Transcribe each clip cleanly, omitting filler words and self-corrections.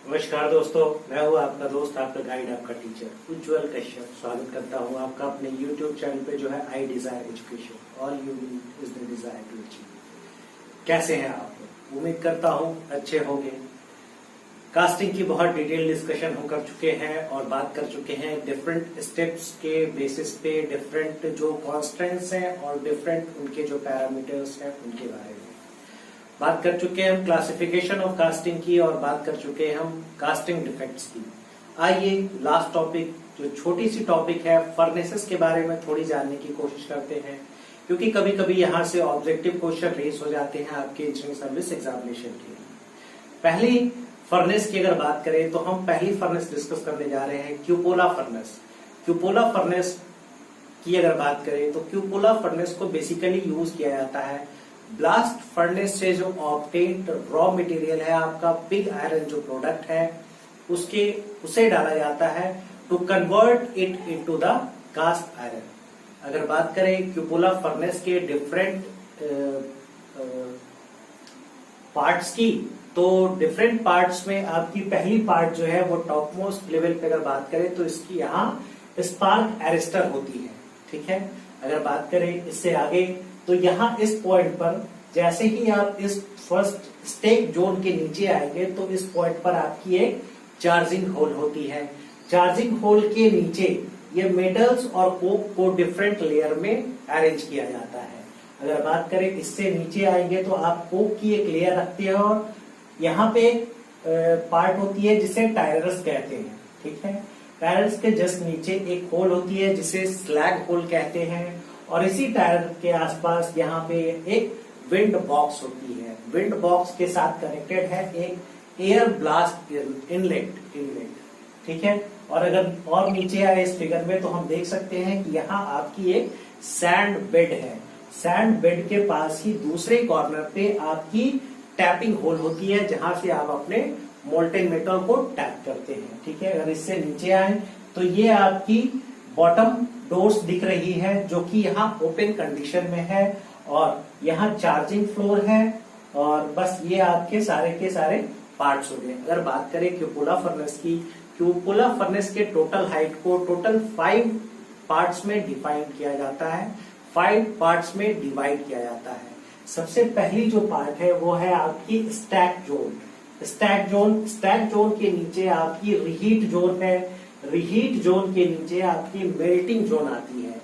नमस्कार दोस्तों, मैं हूँ आपका दोस्त, आपका गाइड, आपका टीचर उज्जवल कश्यप। स्वागत करता हूँ आपका अपने YouTube चैनल पे जो है I desire education. All you need is the desire to achieve. कैसे हैं आप लोग? उम्मीद करता हूँ अच्छे होंगे। कास्टिंग की बहुत डिटेल डिस्कशन हम कर चुके हैं और बात कर चुके हैं डिफरेंट स्टेप्स के बेसिस पे, डिफरेंट जो कॉन्स्टेंट्स हैं और डिफरेंट उनके जो पैरामीटर्स हैं उनके बारे में बात कर चुके हैं। हम क्लासिफिकेशन ऑफ कास्टिंग की और बात कर चुके हैं हम कास्टिंग डिफेक्ट्स की। आइए लास्ट टॉपिक, जो छोटी सी टॉपिक है, फर्नेसेस के बारे में थोड़ी जानने की कोशिश करते हैं, क्योंकि कभी कभी यहाँ से ऑब्जेक्टिव क्वेश्चन रेस हो जाते हैं आपके इंजीनियरिंग सर्विस एग्जामिनेशन के लिए। पहली फर्नेस की अगर बात करें तो हम पहली फर्नेस डिस्कस करने जा रहे हैं, क्यूपोला फर्नेस। क्यूपोला फर्नेस की अगर बात करें तो क्यूपोला फर्नेस को बेसिकली यूज किया जाता है ब्लास्ट फर्नेस से जो ऑब्टेन्ड रॉ मटेरियल है, आपका पिग आयरन जो प्रोडक्ट है उसे डाला जाता है to convert it into the cast iron. अगर बात करें क्यूपोला फर्नेस के डिफरेंट पार्ट्स की, तो डिफरेंट पार्ट्स में आपकी पहली पार्ट जो है वो टॉप मोस्ट लेवल पे अगर बात करें तो इसकी यहाँ स्पार्क एरेस्टर होती है। ठीक है, अगर बात करें इससे आगे तो यहाँ इस पॉइंट पर जैसे ही आप इस फर्स्ट स्टेक जोन के नीचे आएंगे तो इस पॉइंट पर आपकी एक चार्जिंग होल होती है। चार्जिंग होल के नीचे ये मेटल्स और कोक को डिफरेंट लेयर में अरेंज किया जाता है। अगर बात करें इससे नीचे आएंगे तो आप कोक की एक लेयर रखते हैं और यहाँ पे पार्ट होती है जिसे टायरस कहते हैं। ठीक है, टायरस के जस्ट नीचे एक होल होती है जिसे स्लैग होल कहते हैं और इसी टायर के आसपास यहाँ पे एक विंड बॉक्स होती है। विंड बॉक्स के साथ कनेक्टेड है एक एयर ब्लास्ट इनलेट। ठीक है, और अगर और नीचे आए इस फिगर में तो हम देख सकते हैं कि यहाँ आपकी एक सैंड बेड है। सैंड बेड के पास ही दूसरे कॉर्नर पे आपकी टैपिंग होल होती है जहां से आप अपने मोल्टेन मेटल को टैप करते हैं। ठीक है, अगर इससे नीचे आए तो ये आपकी बॉटम डोर्स दिख रही है जो कि यहाँ ओपन कंडीशन में है और यहाँ चार्जिंग फ्लोर है और बस ये आपके सारे के सारे पार्ट्स हो गए। अगर बात करें क्यूपोला फर्नेस की, क्यूपोला फर्नेस के टोटल हाइट को टोटल 5 पार्ट्स में डिफाइन किया जाता है, 5 पार्ट्स में डिवाइड किया जाता है। सबसे पहली जो पार्ट है वो है आपकी स्टैक जोन। स्टैक जोन के नीचे आपकी रिहीट जोन है। रिहीट जोन के नीचे आपकी मेल्टिंग जोन आती है।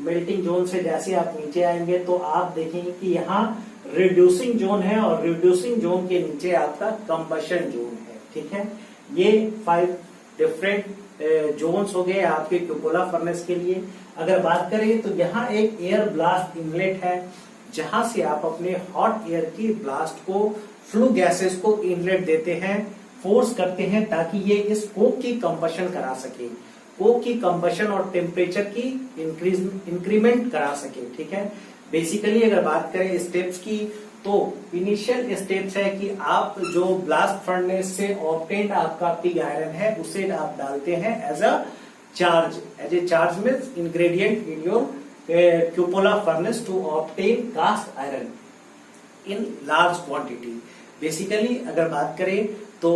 मेल्टिंग जोन से जैसे आप नीचे आएंगे तो आप देखेंगे कि यहाँ रिड्यूसिंग जोन है और रिड्यूसिंग जोन के नीचे आपका कंबशन जोन है। ठीक है, ये 5 डिफरेंट जोन्स हो गए आपके क्यूपोला फर्नेस के लिए। अगर बात करें तो यहाँ एक एयर ब्लास्ट इनलेट है जहां से आप अपने हॉट एयर की ब्लास्ट को, फ्लू गैसेस को इनलेट देते हैं, फोर्स करते हैं ताकि ये इस कोक की कंबशन करा सके, कोक की कंबशन और टेम्परेचर की इंक्रीमेंट करा सके। ठीक है, बेसिकली अगर बात करें स्टेप्स की तो इनिशियल स्टेप्स है कि आप जो ब्लास्ट फर्नेस से ऑब्टेन्ड आपका पिग आयरन है उसे आप डालते हैं as a charge means ingredient in your cupola furnace to obtain cast iron in large quantity. Basically अगर बात करें तो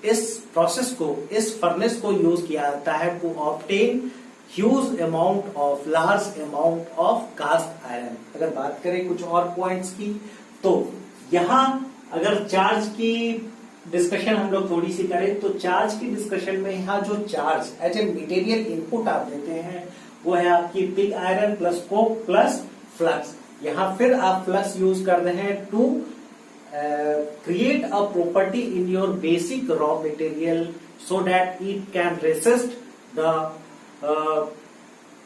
इस प्रोसेस को, इस फर्नेस को यूज किया जाता है to obtain huge amount of, large amount of cast iron. अगर बात करें कुछ और पॉइंट्स की तो यहाँ अगर चार्ज की डिस्कशन हम लोग थोड़ी सी करें तो चार्ज की डिस्कशन में यहाँ जो charge as a material input आप देते हैं वो है आपकी pig iron plus coke plus flux. यहाँ फिर आप फ्लक्स यूज कर रहे हैं to create a property in your basic raw material so that it can resist the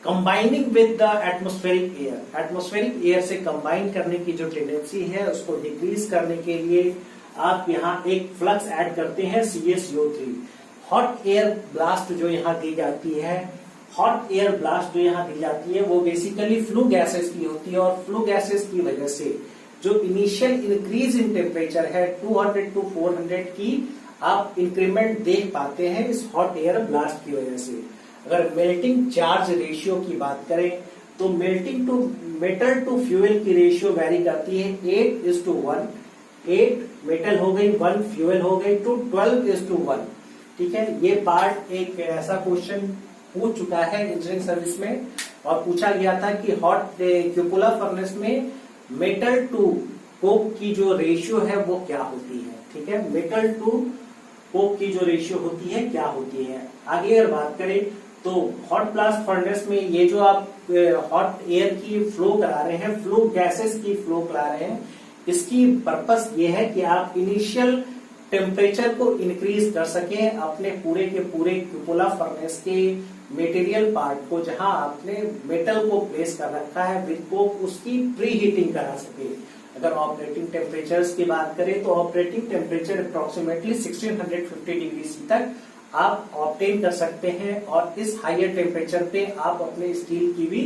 combining with the atmospheric air। atmospheric air से combine करने की जो टेंडेंसी है उसको डिक्रीज करने के लिए आप यहाँ एक फ्लक्स ऐड करते हैं CaCO3। हॉट एयर ब्लास्ट जो यहाँ दी जाती है, हॉट एयर ब्लास्ट जो यहाँ दी जाती है वो बेसिकली फ्लू गैसेस की होती है और फ्लू गैसेस की वजह से जो इनिशियल इंक्रीज इन टेम्परेचर है 200 to 400 की आप इंक्रीमेंट देख पाते हैं इस हॉट एयर ब्लास्ट की वजह से। अगर मेल्टिंग चार्ज रेशियो की बात करें तो melting to metal to fuel की रेशियो वेरी करती है 8:1। 8 मेटल हो गई, 1 फ्यूल हो गई, टू 12:1। ठीक है, ये पार्ट एक ऐसा क्वेश्चन पूछ चुका है इंजीनियरिंग सर्विस में, और पूछा गया था कि हॉट क्यूपुला फर्नेस में मेटल टू कोक की जो रेशियो है वो क्या होती है। ठीक है, मेटल टू कोक की जो रेशियो होती है क्या होती है। आगे अगर बात करें तो हॉट ब्लास्ट फर्नेस में ये जो आप हॉट एयर की फ्लो करा रहे हैं, फ्लो गैसेस की फ्लो करा रहे हैं, इसकी पर्पस ये है कि आप इनिशियल टेम्परेचर को इंक्रीज कर सके अपने पूरे के पूरे क्यूपुला फर्नेस के मटेरियल पार्ट को, जहां आपने मेटल को प्लेस कर रखा है विद कोक, उसकी प्री हीटिंग करा सके। अगर ऑपरेटिंग टेम्परेचर्स की बात करें तो operating temperature approximately 1650 degree C तक आप ऑब्टेन कर सकते हैं, और इस हायर टेम्परेचर पे आप अपने स्टील की भी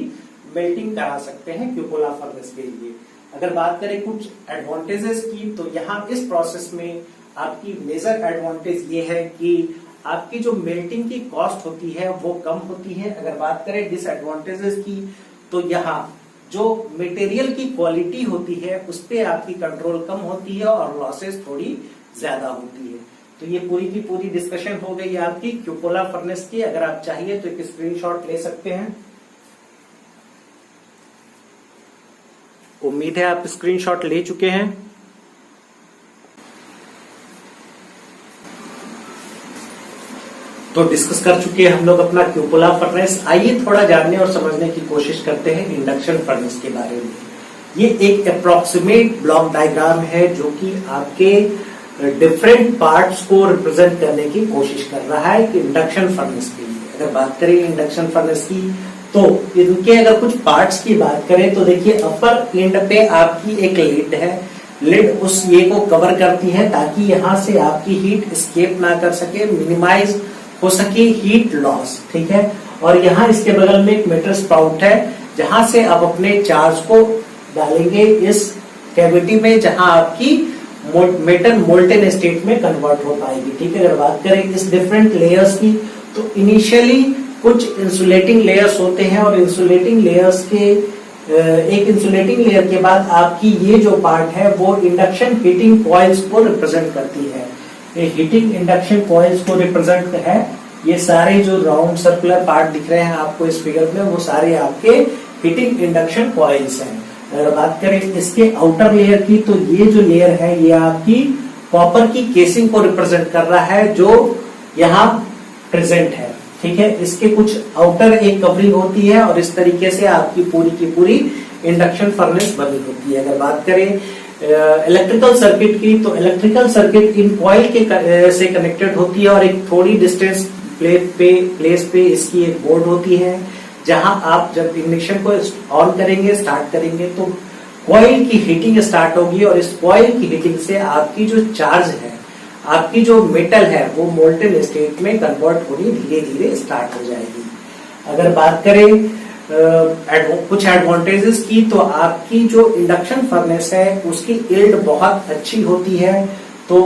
मेल्टिंग करा सकते हैं क्यूपुला फर्नेस के लिए। अगर बात करें कुछ एडवांटेजेस की, तो यहाँ इस प्रोसेस में आपकी मेजर एडवांटेज ये है कि आपकी जो मेल्टिंग की कॉस्ट होती है वो कम होती है। अगर बात करें डिसएडवांटेजेस की, तो यहाँ जो मटेरियल की क्वालिटी होती है उस पे आपकी कंट्रोल कम होती है और लॉसेस थोड़ी ज्यादा होती है। तो ये पूरी की पूरी डिस्कशन हो गई आपकी क्यूपोला फर्नेस की। अगर आप चाहिए तो एक स्क्रीनशॉट ले सकते हैं। उम्मीद है आप स्क्रीनशॉट ले चुके हैं। तो डिस्कस कर चुके हैं हम लोग अपना क्यूपोला फर्नेस। आइए थोड़ा जानने और समझने की कोशिश करते हैं इंडक्शन फर्नेस के बारे में। ये एक अप्रोक्सीमेट ब्लॉक डायग्राम है जो कि आपके डिफरेंट पार्ट्स को रिप्रेजेंट करने की कोशिश कर रहा है कि इंडक्शन फर्नेस के लिए। अगर बात करें इंडक्शन फर्नेस की, तो इनके अगर कुछ पार्ट्स की बात करें तो देखिए अपर एंड पे आपकी एक लिड है। लिड उस ये को कवर करती है ताकि यहां से आपकी हीट एस्केप ना कर सके, मिनिमाइज हो सके हीट लॉस। ठीक है, और यहाँ इसके बगल में एक मेटल स्पाउट है जहां से आप अपने चार्ज को डालेंगे इस कैविटी में, जहां आपकी मेटल मोल्टेन स्टेट में कन्वर्ट हो पाएगी। ठीक है, अगर बात करें इस डिफरेंट लेयर्स की, तो इनिशियली कुछ इंसुलेटिंग लेयर्स होते हैं, और इंसुलेटिंग लेयर्स के एक इंसुलेटिंग लेयर के बाद आपकी ये जो पार्ट है वो इंडक्शन हीटिंग कॉइल्स को रिप्रेजेंट करती है। ये हीटिंग इंडक्शन कॉइल्स को रिप्रेजेंट है। ये सारे जो राउंड सर्कुलर पार्ट दिख रहे हैं आपको इस फिगर में, वो सारे आपके हीटिंग इंडक्शन कॉइल्स हैं। अगर बात करें इसके आउटर लेयर की, तो ये जो लेयर है ये आपकी कॉपर की केसिंग को रिप्रेजेंट कर रहा है जो यहाँ प्रेजेंट है। ठीक है, इसके कुछ आउटर एक कवरिंग होती है, और इस तरीके से आपकी पूरी की पूरी इंडक्शन फर्नेस बनी होती है। अगर बात करें इलेक्ट्रिकल सर्किट की, तो इलेक्ट्रिकल सर्किट इन कॉइल के से कनेक्टेड होती है, और एक थोड़ी डिस्टेंस प्लेस पे इसकी एक बोर्ड होती है, जहां आप जब इग्निशन को ऑन करेंगे, स्टार्ट करेंगे, तो कॉइल की हीटिंग स्टार्ट होगी, और इस कॉइल की हीटिंग से आपकी जो चार्ज है, आपकी जो मेटल है, वो मोल्टेन स्टेट में कन्वर्ट होनी धीरे धीरे स्टार्ट हो जाएगी। अगर बात करें कुछ एडवांटेजेस की, तो आपकी जो इंडक्शन फर्नेस है उसकी यील्ड बहुत अच्छी होती है। तो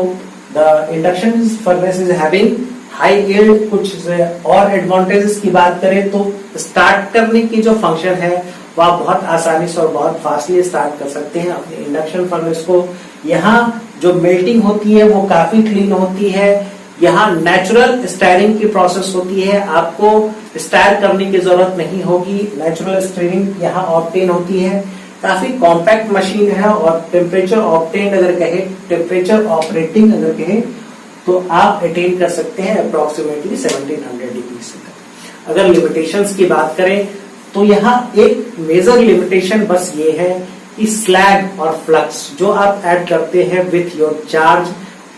the induction furnace is having high yield. कुछ और एडवांटेजेस की बात करें तो स्टार्ट करने की जो फंक्शन है वो आप बहुत आसानी से और बहुत फास्टली स्टार्ट कर सकते हैं अपने इंडक्शन फर्नेस को। यहाँ जो मेल्टिंग होती है वो काफी क्लीन होती है। यहाँ नेचुरल स्टायरिंग की प्रोसेस होती है, आपको स्टायर करने की जरूरत नहीं होगी। नेचुरल स्टायरिंग यहाँ ऑब्टेन होती है। काफी कॉम्पैक्ट मशीन है, और टेम्परेचर ऑब्टेन अगर कहे, टेम्परेचर ऑपरेटिंग अगर कहे, तो आप अटेन कर सकते हैं अप्रोक्सीमेटली 1700 डिग्री से। अगर लिमिटेशंस की बात करें तो यहाँ एक मेजर लिमिटेशन बस ये है कि स्लैग और फ्लक्स जो आप ऐड करते हैं विथ योर चार्ज,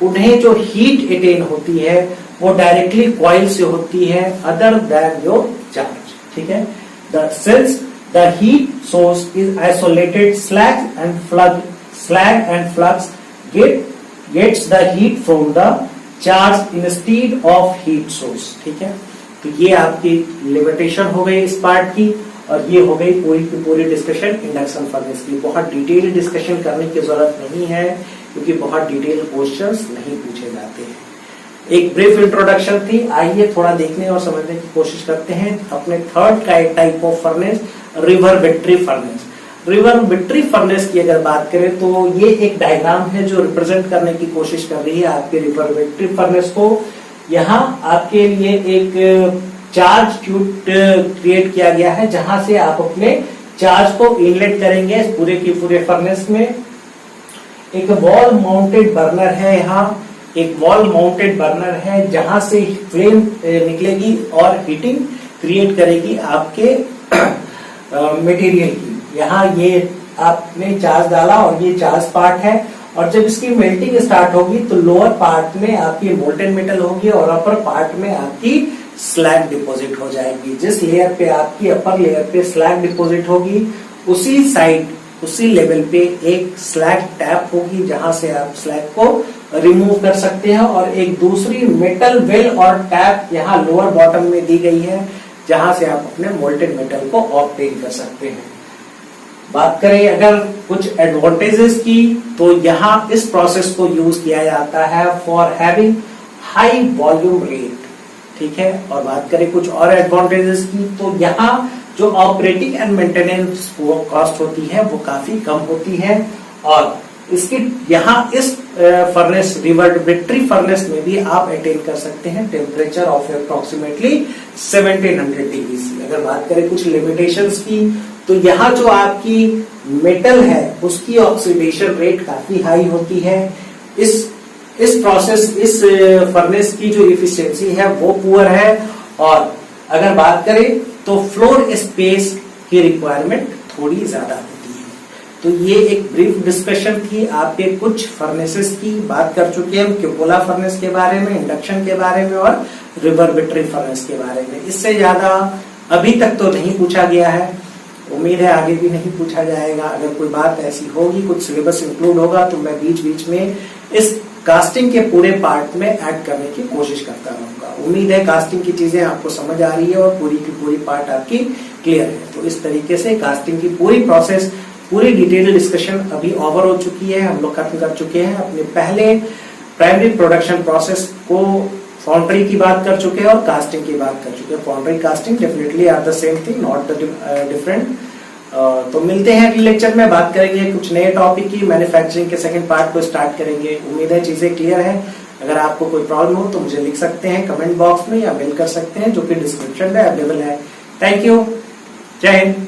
उन्हें जो हीट अटेन होती है वो डायरेक्टली कॉइल से होती है अदर देन योर चार्ज। ठीक है, since the heat source is isolated, slag and flux gets the heat from the charge instead of heat source। ठीक है, तो ये आपकी लिमिटेशन हो गई इस पार्ट की, और ये हो गई पूरी की पूरी डिस्कशन इंडक्शन फर्नेस की। बहुत डिटेल डिस्कशन करने की जरूरत नहीं है, क्योंकि बहुत डिटेल क्वेश्चंस नहीं पूछे जाते हैं। एक ब्रीफ इंट्रोडक्शन थी। आइए थोड़ा देखने और समझने की कोशिश करते हैं अपने थर्ड का एक type of furnace, river battery furnace. River battery furnace की अगर बात करें तो ये एक डायग्राम है जो रिप्रेजेंट करने की कोशिश कर रही है आपके रिवर बैटरी फर्नेस को। यहाँ आपके लिए एक चार्ज ट्यूब क्रिएट किया गया है, जहां से आप अपने चार्ज को इनलेट करेंगे इस पूरे की पूरे फर्नेस में। एक वॉल माउंटेड बर्नर है, यहाँ एक वॉल माउंटेड बर्नर है जहां से फ्लेम निकलेगी और हीटिंग क्रिएट करेगी आपके मटेरियल की। यहाँ ये आपने चार्ज डाला और ये चार्ज पार्ट है, और जब इसकी मेल्टिंग स्टार्ट होगी तो लोअर पार्ट में आपकी मोल्टेन मेटल होगी और अपर पार्ट में आपकी स्लैग डिपॉजिट हो जाएगी। जिस लेयर पे आपकी अपर लेयर पे स्लैग डिपॉजिट होगी, उसी साइड उसी लेवल पे एक स्लैग टैप होगी जहां से आप स्लैग को रिमूव कर सकते हैं, और एक दूसरी मेटल वेल और टैप यहाँ लोअर बॉटम में दी गई है जहां से आप अपने मोल्टेन मेटल को ऑब्टेन कर सकते हैं। बात करें अगर कुछ एडवांटेजेस की, तो यहाँ इस प्रोसेस को यूज किया जाता है for having high volume rate, ठीक है। और बात करें कुछ और एडवांटेजेस की, तो यहाँ जो ऑपरेटिंग एंड मेंटेनेंस कॉस्ट होती है वो काफी कम होती है, और इसकी यहाँ इस फर्नेस रिवर्बरेटरी फर्नेस में भी आप अटेन कर सकते हैं temperature of approximately 1700 degree C. अगर बात करें कुछ लिमिटेशंस की, तो यहाँ जो आपकी मेटल है उसकी ऑक्सीडेशन रेट काफी हाई होती है। इस प्रोसेस इस फर्नेस की जो इफिशियंसी है वो पुअर है, और अगर बात करें तो फ्लोर स्पेस की रिक्वायरमेंट थोड़ी ज्यादा होती है। तो ये एक ब्रीफ डिस्कशन थी आपके कुछ फर्नेसेस की। बात कर चुके हैं हम क्यूपोला फर्नेस के बारे में, इंडक्शन के बारे में और रिवर्बरेटरी फर्नेस के बारे में। इससे ज्यादा अभी तक तो नहीं पूछा गया है, उम्मीद है आगे भी नहीं पूछा जाएगा। अगर कोई बात ऐसी होगी, कुछ सिलेबस इंक्लूड होगा, तो मैं बीच बीच में इस कास्टिंग के पूरे पार्ट में ऐड करने की कोशिश करता रहूंगा। उम्मीद है कास्टिंग की चीजें आपको समझ आ रही है और पूरी की पूरी पार्ट आपकी क्लियर है। तो इस तरीके से कास्टिंग की पूरी प्रोसेस, पूरी डिटेल डिस्कशन अभी ओवर हो चुकी है। हम लोग खत्म कर चुके हैं अपने पहले प्राइमरी प्रोडक्शन प्रोसेस को। फाउंड्री की बात कर चुके हैं और कास्टिंग की बात कर चुके हैं। Foundry casting definitely are the same thing, not the different. तो मिलते हैं अगले लेक्चर में, बात करेंगे कुछ नए टॉपिक की। मैन्युफैक्चरिंग के सेकंड पार्ट को स्टार्ट करेंगे। उम्मीद है चीजें क्लियर है। अगर आपको कोई प्रॉब्लम हो तो मुझे लिख सकते हैं कमेंट बॉक्स में, या मेल कर सकते हैं जो कि डिस्क्रिप्शन में अवेलेबल है। थैंक यू, जय हिंद।